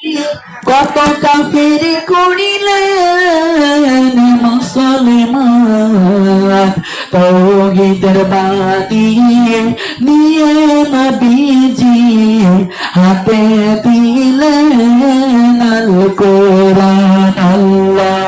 কত কাফের করিলেন মুসলমান, তাওহীদের বাণী নিয়ে নবীজি হাতে দিলেন আল কোরআন। আল্লাহ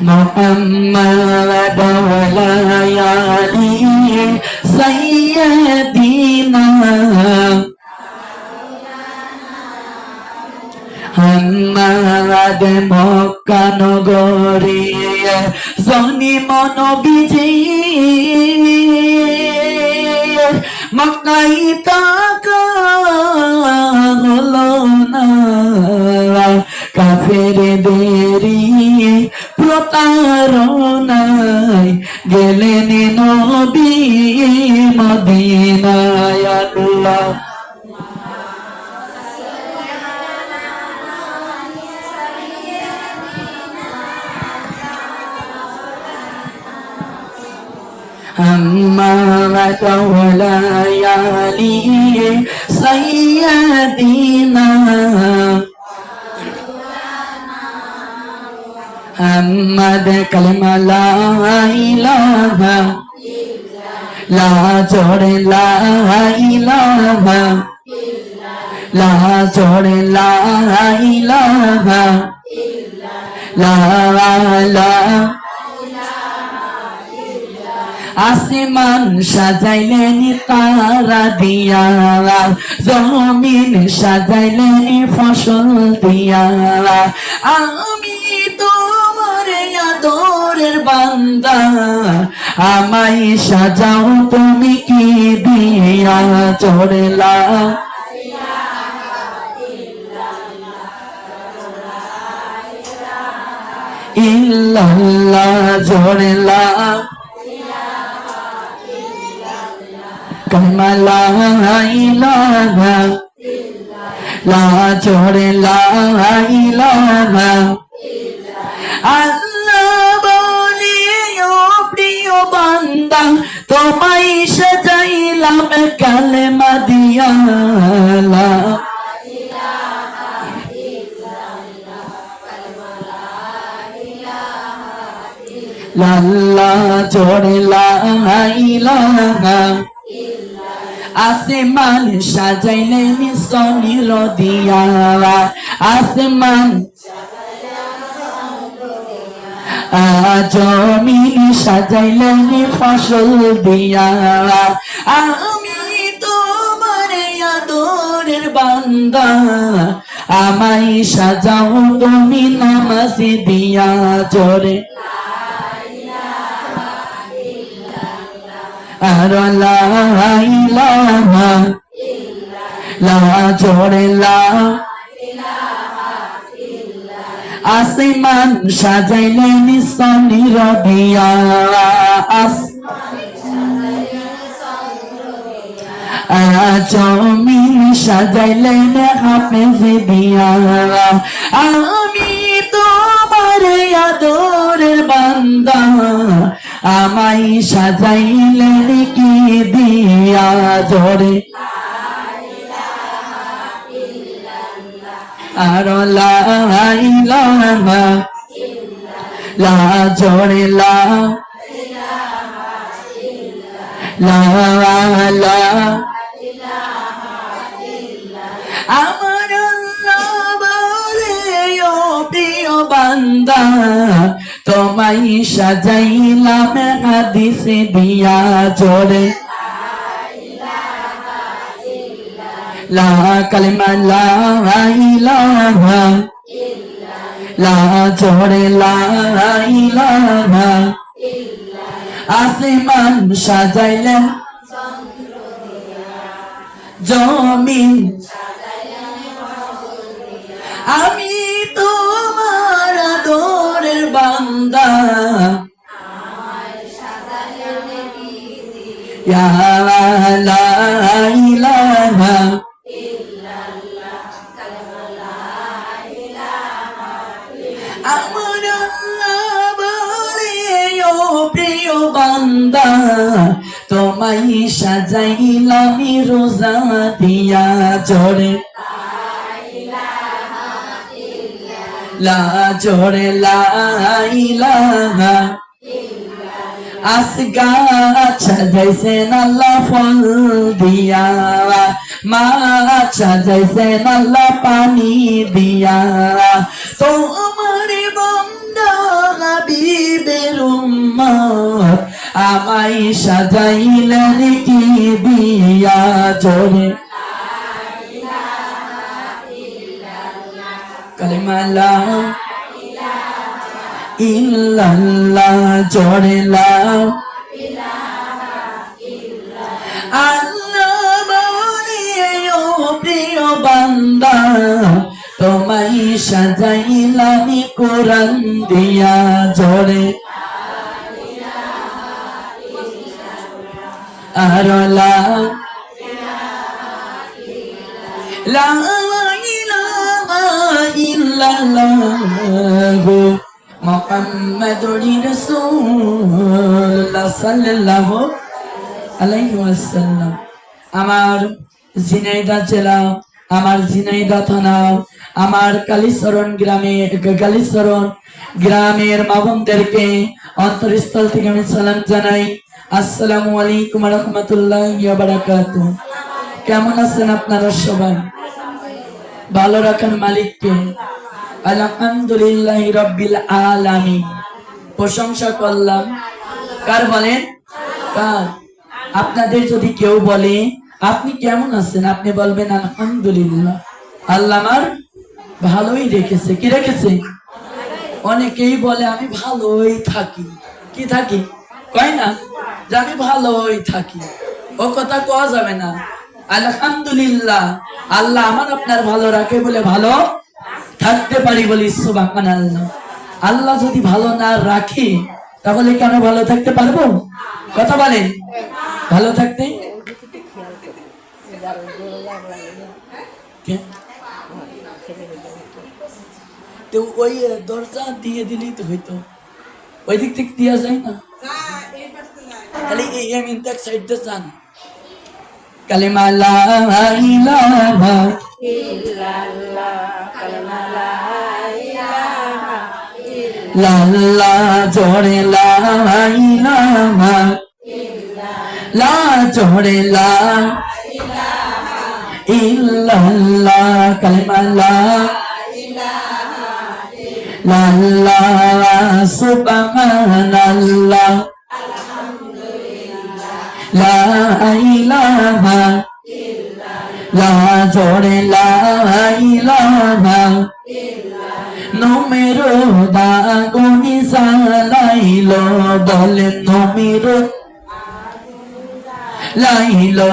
محمد وليالي سيدنا محمد মক্কা নগরী জনিম নবীজি মক্কায় তাকা হলো না কাফেরদেরই প্রতারণায় গেলেন নবী মদিনায়। আল্লাহ محمد وليالي سيدنا محمد کلمہ لا الہ لا جوڑ لا الہ لا جوڑ لا الہ لا لا আসমান সাজাইলেন তারা দিয়া, জমিন সাজাইলেন ফসল দিয়া, আমি তোমার আদরের বান্দা, আমায় সাজাও তুমি কি দিয়া, চড়লা ইল্লাল্লাহ জড়লা কলমা লা ইলাহা লা জোড়ে লা ইলাহা আল্লাহ বলে ও প্রিয় বান্দা তোমায় সাজাইলাম কালেমা দিয়া, লা লাল্লা জোড়ে লা ইলাহা আসমান সাজাইলেন সনির দিয়া, আসমান জমিন সাজাইলেন ফসল দিয়া, আমি তোমার আদরের বান্দা, আমায় সাজাও তুমি নামাজ দিয়া, জোরে আর লা ইলাহা লা জোড়ে লা আসমান সাজাইলেন সনির দিয়া, জমিন সাজাইলেন হাফেজ দিয়া, আমি তোমার আদরের বান্দা, আমায় সাজাইলেন কি দিয়া, জোরে আর লা ইলাহা লা জোড়ে লা লা লা আমার আল্লাহ বলে ও প্রিয় বান্দা তোমায় সাজাইলাম হাদিস দিয়া, জোরে লা কালিমা লা ইলাহা লা জোড়ে লা ইলাহা আসমান সাজাইলেন জমিন, আমি তোমার আদরের বান্দা, ইয়া লা ইলাহা আমার আল্লাহ বলে ও বান্দা তোমায় সাজাইলাম রোজা দিয়া জোরে জোরে লা ইলাহা আসগাছ সাজাইছেন আল্লাহ ফল দিয়া মাছ সাজাইছেন আল্লাহ পানি দিয়া তোমার বান্দা হাবিবের উম্মত আমায় সাজাইলেন কি দিয়া জোরে কালিমা লা ইল্লাল্লাহ জোরে লা আল্লাহ বলে ও প্রিয় বান্দা তোমায় সাজাইলাম কোরআন দিয়া জোরে আর লা ইলাহা ইল্লাল্লাহ মুহাম্মাদুর রাসূলুল্লাহ সাল্লাল্লাহু আলাইহি ওয়াসাল্লাম। আমার ঝিনাইদহ জেলা, আমার ঝিনাইদহ থানা, আমার কালীচরণ গ্রামের মা বোনদেরকে অন্তরস্থল থেকে আমি সালাম জানাই। আসসালামু আলাইকুম ওয়া রাহমাতুল্লাহি ওয়া বারাকাতুহু। কেমন আছেন আপনারা সবাই? ভালো রাখার মালিককে আলহামদুলিল্লাহি রাব্বিল আলামিন। প্রশংসা করলাম কার বলেন? কার? আপনাদের যদি কেউ বলে আপনি কেমন আছেন, আপনি বলবেন আলহামদুলিল্লাহ, আল্লাহ আমার ভালোই রেখেছে। কি রেখেছে? অনেকেই বলে আমি ভালোই থাকি। কি থাকি? কয় না যে আমি ভালোই থাকি। ও কথা কওয়া যাবে না। আলহামদুলিল্লাহ, আল্লাহ আমার আপনার ভালো রাখে বলে ভালো থাকতে পারি বলি সুবহানাল্লাহ। আল্লাহ যদি ভালো না রাখে তাহলে কেন ভালো থাকতে পারবো? কথা বলেন। ভালো থাকতে তো ওই দরজা দিয়ে দিলেই তো হইতো, ওই দিক থেকে দেওয়া যায় না? তাহলে এই এক সাইড দিয়ে যান। কালিমা লা ইলাহা ইল্লাল্লাহ, কালিমা লা ইলাহা ইল্লাল্লাহ জোরে লা ইলাহা লা জোরে লা ইলাহা ইল্লাল্লাহ, কালিমা লা ইলাহা ইল্লাল্লাহ সুবহানাল্লাহ লা ইলাহা ইল্লাল্লাহ জোরে লা ইলাহা নমেরো দাগুনি সালাইলো বলেন নমেরো লাইলো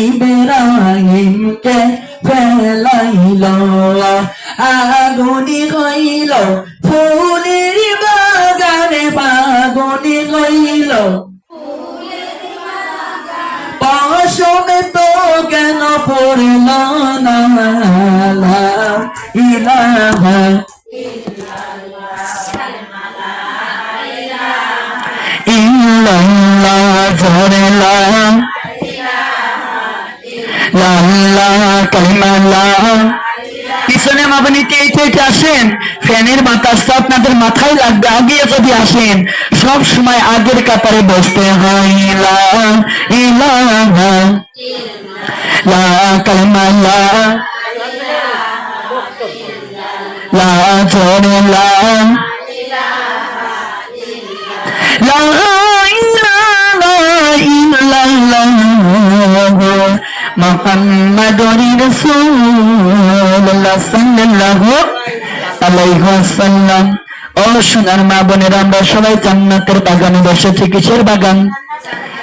ইব্রাহিমকে ফেলাইলো আগুনি হইল ফুলের বাগানে পাগুনি হইল পাশমে তো কেন পড়ল না লা ইলাহা ইল্লাল্লাহ জোরে লা ইলাহা কালিমা লা। পিছনে মাবনি কে আসেন, ফ্যানের বাতাসটা আপনাদের মাথায় লাগবে। আগে যদি আসেন সব সময় আগের কাতারে বসতে হয়। লা ইলাহা লা কালিমা লা লা জোরে লা লা ইলাহা ইল্লাল্লাহ মুহাম্মাদুর রাসূলুল্লাহ সাল্লাল্লাহু আলাইহি ওয়াসাল্লাম। ও সোনার মা বোনেরা, আমরা সবাই জান্নাতের বাগানে বসেছি। কিসের বাগান?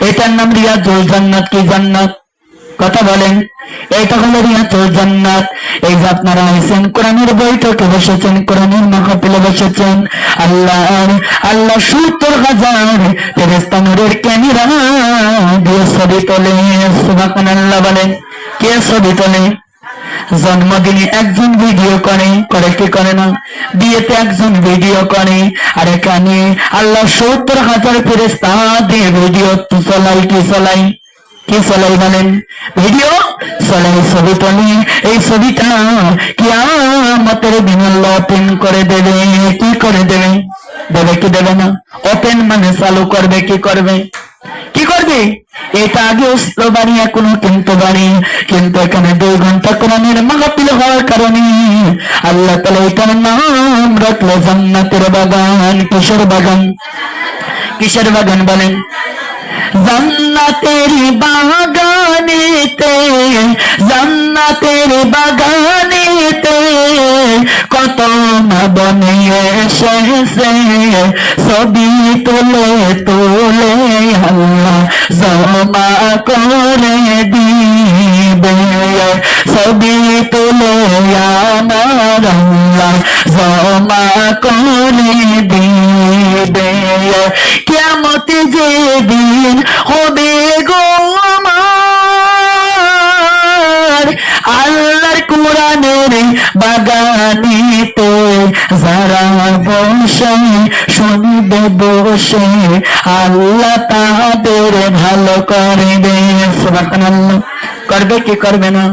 এটার নাম রিয়াজুল জান্নাত। কি জান্নাত? কথা বলেন। এটা হলো রিয়াজুল জান্নাত। এই যে আপনারা আছেন কোরআনের বৈঠকে বসেছেন, কোরআনের মাহফিলে বসেছেন, আল্লাহ 70,000 ফেরেশতা নূরের ক্যামেরা দিয়ে ছবি তোলে। সুবহানাল্লাহ বলেন। কে ছবি তোলে? জন্মদিনে একজন ভিডিও করে কি করে না, বিয়েতে একজন ভিডিও করে, আর এখানে আল্লাহ 70,000 ফেরেশতা দিয়ে ভিডিও চলাই, কি চলাই বলেন? ভিডিও চলাই, ছবি তোলে। এই ছবিটা কিয়ামতের দিন আল্লাহ ওপেন করে দেবে। কি করে দেবে? দেবে কি দেবে না? ওপেন মানে চালু করবে। কি করবে? এটা আগে ছিল বাড়ি, এখনো কিন্তু বাড়ি, কিন্তু এখানে 2 ঘন্টা কোরআনের মাহফিল হওয়ার কারণে আল্লাহ তাআলা এটার নাম রাখলো জান্নাতের বাগান। কিসের বাগান বলেন? জান্নাতের বাগানেতে কত মা বনে এসেছে, ছবি তুলে আল্লাহ জমা করে দিবে, ছবি তুলে আমার আল্লাহ জমা করে দিবে। কিয়ামতে যেদিন হবে গো আমার আল্লাহর কোরআনের বাগানেতে যারা বসে শুনবে বসে, আল্লাহ তাদের ভালো করবে। সুবহানাল্লাহ। করবে কি করবে না?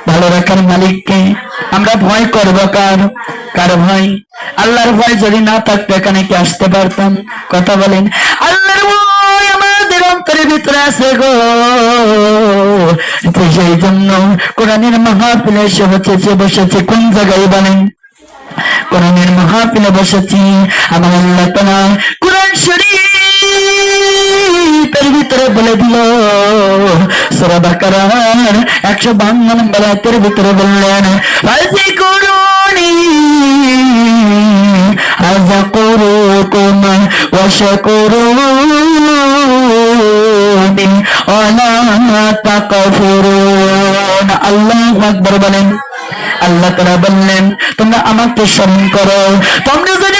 ভালো রাখার মালিককে। আমরা ভয় করবো কার ভয়? আল্লাহর ভয় যদি না থাকতো এখানে কি আসতে পারতাম? কথা বলেন। আল্লাহর ভয় আমাদের অন্তরের ভিতরে আছে গো। সেই জন্য কোরআনের মাহফিলে এসে বসেছে কোন জায়গায় বলেন? কোরআনের মাহফিলে বসেছি। আমার আল্লাহ তাআলা কোরআন শরীফের ভিতরে বলে দিল, সূরা বাকারার 152 নম্বর আয়াতের ভিতরে বললেন, ফাযকুরুনি আযকুরুকুম ওয়াশকুরুনি ওয়ালা তাকফুরুন। আল্লাহু আকবার বলেন। আল্লাহ তাআলা বললেন, তোমরা আমাকে স্মরণ করো, তোমরা যদি